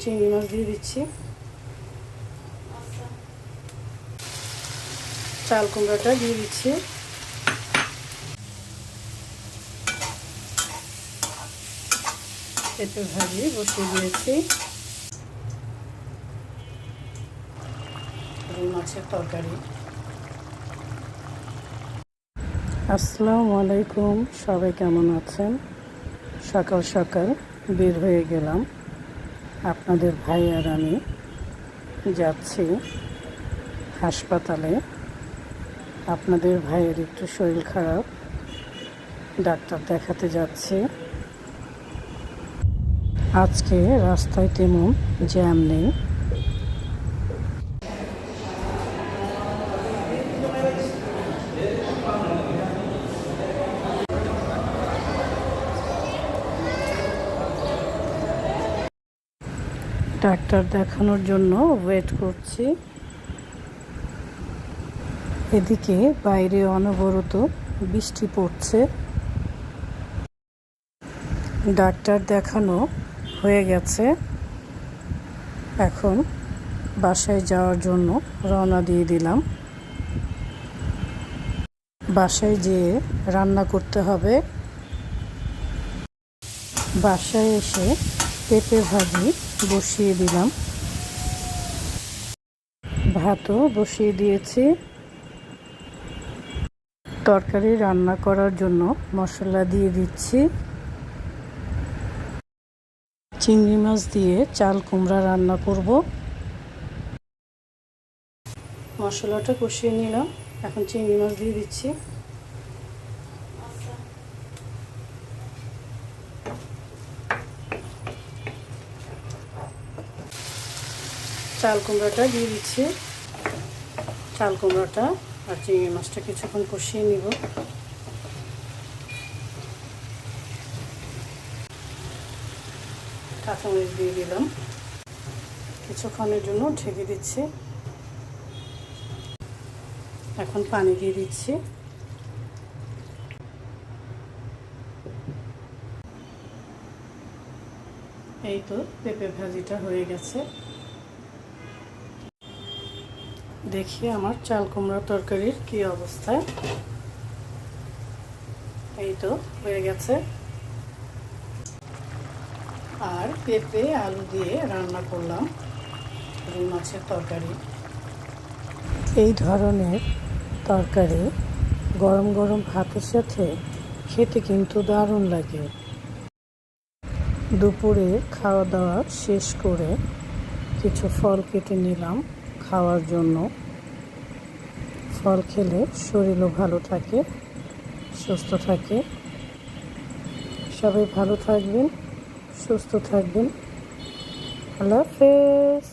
চিংড়ি মাছ দিয়ে দিচ্ছি। চাল কুমড়াটা দিয়ে দিচ্ছি। পেঁপে ভাজি বসিয়ে দিয়েছি। রুই মাছের তরকারি। আসসালামু আলাইকুম, সবাই কেমন আছেন? সকাল সকাল বের হয়ে গেলাম। আপনাদের ভাই আর আমি যাচ্ছি হাসপাতালে। আপনাদের ভাইয়ের একটু শরীর খারাপ, ডাক্তার দেখাতে যাচ্ছি। আজকে রাস্তায় তেমন জ্যাম নেই। ডাক্তার দেখানোর জন্য ওয়েট করছি। এদিকে বাইরে অনবরত বৃষ্টি পড়ছে। ডাক্তার দেখানো হয়ে গেছে, এখন বাসায় যাওয়ার জন্য রওনা দিয়ে দিলাম। বাসায় যেয়ে রান্না করতে হবে। বাসায় এসে পেঁপে ভাজি বসিয়ে দিলাম। ভাতও বসিয়ে দিয়েছি। তরকারি রান্না করার জন্য মশলা দিয়ে দিচ্ছি। চিংড়ি মাছ দিয়ে চাল কুমড়া রান্না করব। মশলাটা কষিয়ে নিলাম, এখন চিংড়ি মাছ দিয়ে দিচ্ছি। চাল কুমড়াটা দিয়ে দিচ্ছি। চাল কুমড়াটা আর চিংড়ি মাছটা কিছুক্ষণ কষিয়ে নিব। কাঁচামরিচ দিয়ে দিলাম, কিছুক্ষণের জন্য ঢেকে দিচ্ছি। এখন পানি দিয়ে দিচ্ছি। এই তো পেঁপে ভাজিটা হয়ে গেছে। দেখি আমার চাল কুমড়া তরকারির কি অবস্থা। এই তো হয়ে গেছে। আর পেঁপে আলু দিয়ে রান্না করলাম রুই মাছের তরকারি। এই ধরনের তরকারি গরম গরম ভাতের সাথে খেতে কিন্তু দারুণ লাগে। দুপুরে খাওয়া দাওয়া শেষ করে কিছু ফল কেটে নিলাম খাওয়ার জন্য। ফল খেলে শরীরও ভালো থাকে, সুস্থ থাকে। সবাই ভালো থাকবেন, সুস্থ থাকবেন। আল্লাহ হাফেজ।